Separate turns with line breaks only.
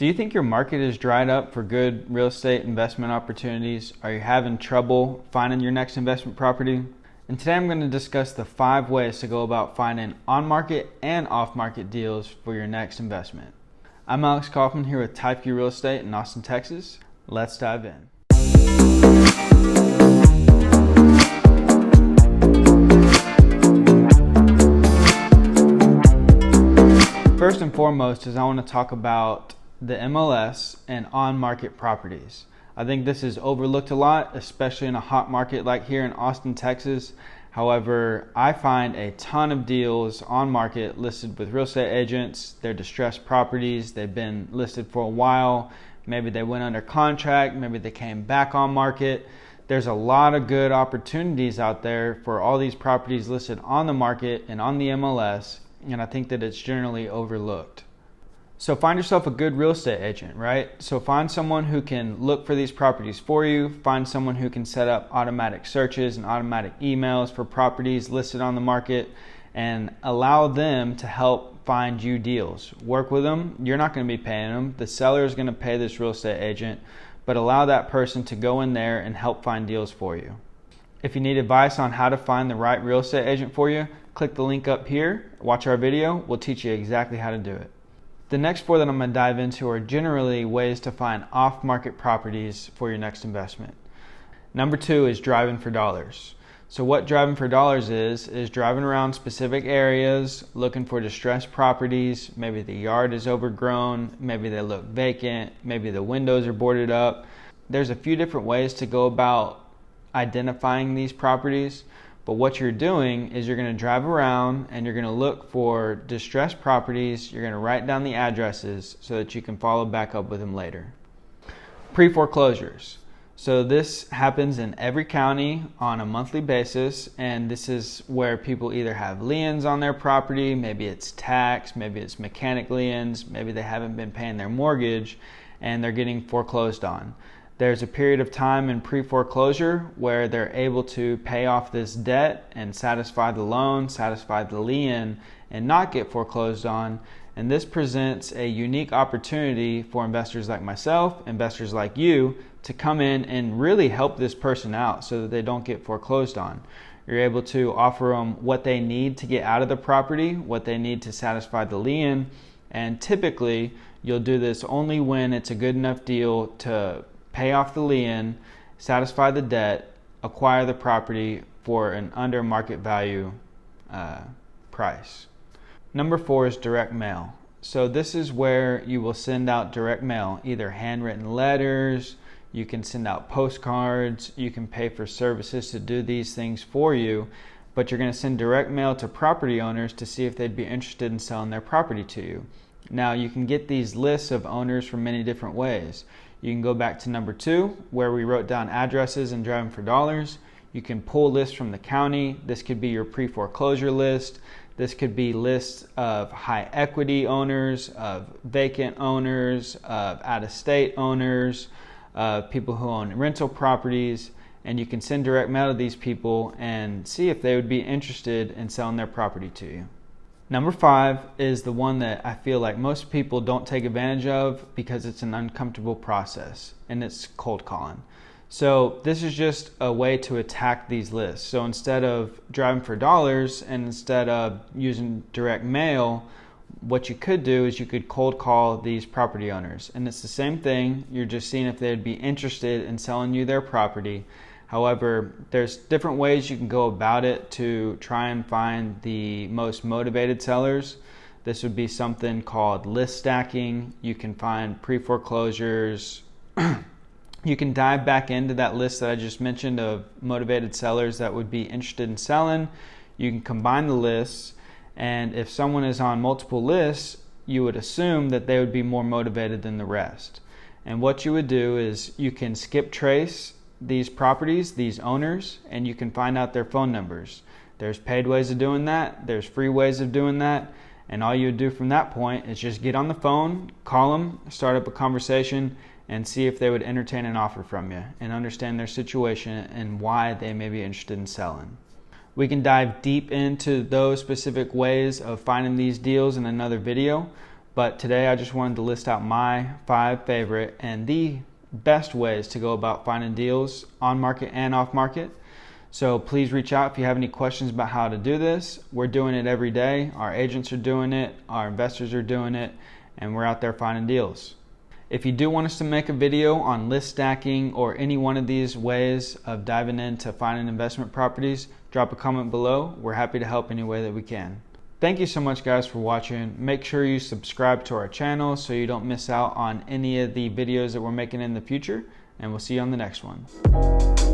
Do you think your market is dried up for good real estate investment opportunities? Are you having trouble finding your next investment property? And today I'm going to discuss the 5 ways to go about finding on-market and off-market deals for your next investment. I'm Alex Kaufman here with Teifke Real Estate in Austin, Texas. Let's dive in. First and foremost is I want to talk about the MLS and on-market properties. I think this is overlooked a lot, especially in a hot market like here in Austin, Texas. However, I find a ton of deals on market listed with real estate agents. They're distressed properties. They've been listed for a while. Maybe they went under contract. Maybe they came back on market. There's a lot of good opportunities out there for all these properties listed on the market and on the MLS, and I think that it's generally overlooked. So find yourself a good real estate agent, right? So find someone who can look for these properties for you. Find someone who can set up automatic searches and automatic emails for properties listed on the market and allow them to help find you deals. Work with them. You're not going to be paying them. The seller is going to pay this real estate agent, but allow that person to go in there and help find deals for you. If you need advice on how to find the right real estate agent for you, click the link up here. Watch our video. We'll teach you exactly how to do it. The next 4 that I'm going to dive into are generally ways to find off-market properties for your next investment. Number 2 is driving for dollars. So what driving for dollars is driving around specific areas, looking for distressed properties. Maybe the yard is overgrown, maybe they look vacant, maybe the windows are boarded up. There's a few different ways to go about identifying these properties. But what you're doing is you're going to drive around and you're going to look for distressed properties. You're going to write down the addresses so that you can follow back up with them later. Pre-foreclosures. So this happens in every county on a monthly basis, and this is where people either have liens on their property, maybe it's tax, maybe it's mechanic liens, maybe they haven't been paying their mortgage and they're getting foreclosed on. There's a period of time in pre-foreclosure where they're able to pay off this debt and satisfy the loan, satisfy the lien, and not get foreclosed on. And this presents a unique opportunity for investors like myself, investors like you, to come in and really help this person out so that they don't get foreclosed on. You're able to offer them what they need to get out of the property, what they need to satisfy the lien, and typically you'll do this only when it's a good enough deal to pay off the lien, satisfy the debt, acquire the property for an under market value price. Number 4 is direct mail. So this is where you will send out direct mail, either handwritten letters, you can send out postcards, you can pay for services to do these things for you, but you're going to send direct mail to property owners to see if they'd be interested in selling their property to you. Now you can get these lists of owners from many different ways. You can go back to number 2 where we wrote down addresses and driving for dollars. You can pull lists from the county. This could be your pre-foreclosure list. This could be lists of high equity owners, of vacant owners, of out-of-state owners, of people who own rental properties. And you can send direct mail to these people and see if they would be interested in selling their property to you. Number 5 is the one that I feel like most people don't take advantage of because it's an uncomfortable process, and it's cold calling. So this is just a way to attack these lists. So instead of driving for dollars and instead of using direct mail, what you could do is you could cold call these property owners. And it's the same thing. You're just seeing if they'd be interested in selling you their property. However, there's different ways you can go about it to try and find the most motivated sellers. This would be something called list stacking. You can find pre-foreclosures. You can dive back into that list that I just mentioned of motivated sellers that would be interested in selling. You can combine the lists, and if someone is on multiple lists, you would assume that they would be more motivated than the rest. And what you would do is you can skip trace these properties, these owners, and you can find out their phone numbers. There's paid ways of doing that, there's free ways of doing that, and all you would do from that point is just get on the phone, call them, start up a conversation, and see if they would entertain an offer from you and understand their situation and why they may be interested in selling. We can dive deep into those specific ways of finding these deals in another video, But today I just wanted to list out my 5 favorite and the best ways to go about finding deals on market and off market. So please reach out if you have any questions about how to do this. We're doing it every day. Our agents are doing it, our investors are doing it, and we're out there finding deals. If you do want us to make a video on list stacking or any one of these ways of diving into finding investment properties, drop a comment below. We're happy to help any way that we can. Thank you so much, guys, for watching. Make sure you subscribe to our channel so you don't miss out on any of the videos that we're making in the future, and we'll see you on the next one.